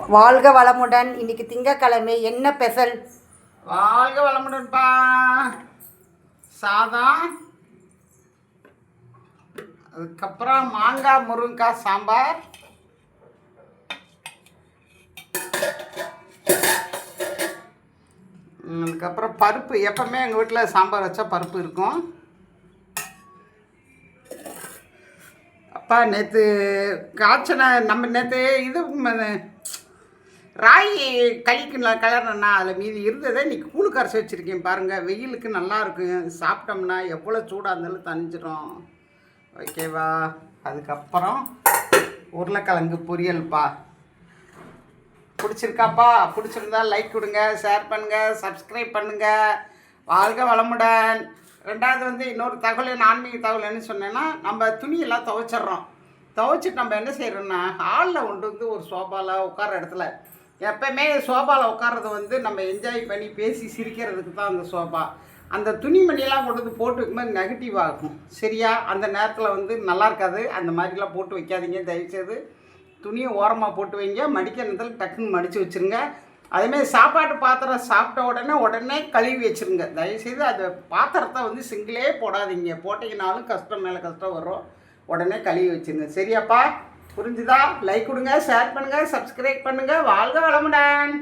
வாழ்க வளமுடன். இன்னைக்கு திங்கக்கிழமை. என்ன ஸ்பெஷல்? வாழ்க வளமுடன்ப்பா. சாதம், அதுக்கப்புறம் மாங்காய் முருங்கைக்காய் சாம்பார், அதுக்கப்புறம் பருப்பு. எப்பவுமே எங்கள் வீட்டில் சாம்பார் வச்சா பருப்பு இருக்கும். அப்பா நேற்று காய்ச்சனை நம்ம நேற்று இது ராகி களிக்கு கலர்னா அதில் மீதி இருந்ததை இன்றைக்கி கூழு கரைச்சி வச்சுருக்கேன் பாருங்கள். வெயிலுக்கு நல்லாயிருக்கும், சாப்பிட்டோம்னா எவ்வளோ சூடாக இருந்தாலும் தணிஞ்சிடும். ஓகேவா? அதுக்கப்புறம் உருளைக்கிழங்கு பொரியல்ப்பா. பிடிச்சிருக்காப்பா? பிடிச்சிருந்தா லைக் கொடுங்க, ஷேர் பண்ணுங்கள், சப்ஸ்கிரைப் பண்ணுங்கள். வாழ்க வளமுடன். ரெண்டாவது இன்னொரு தகவல், ஆன்மீக தகவல் என்ன சொன்னேன்னா, நம்ம துணியெல்லாம் துவைச்சிட்றோம். துவைச்சிட்டு நம்ம என்ன செய்கிறோன்னா, ஹாலில் கொண்டு ஒரு சோஃபாவில் உட்கார இடத்துல எப்போவுமே சோஃபாவில் உட்கார்றது நம்ம என்ஜாய் பண்ணி பேசி சிரிக்கிறதுக்கு தான் அந்த சோஃபா. அந்த துணிமணியெல்லாம் கொண்டு போட்டு வைக்கும்போது நெகட்டிவ் ஆகும். சரியா? அந்த நேரத்தில் நல்லா இருக்காது. அந்த மாதிரிலாம் போட்டு வைக்காதீங்க தயவுசெய்து. துணியை ஓரமாக போட்டு வைங்க. மடிக்க நேரத்தில் டக்குன்னு மடித்து வச்சுருங்க. அதேமாதிரி சாப்பாட்டு பாத்திரம் சாப்பிட்ட உடனே கழுவி வச்சுருங்க. தயவுசெய்து அந்த பாத்திரத்தை சிங்கிளே போடாதீங்க. போட்டிங்கனாலும் கஷ்டம் மேலே கஷ்டம் வரும். உடனே கழுவி வச்சுருங்க. சரியாப்பா? புரிஞ்சுதா? லைக் கொடுங்க, ஷேர் பண்ணுங்கள், சப்ஸ்கிரைப் பண்ணுங்கள். வாழ்க வளமுடன்.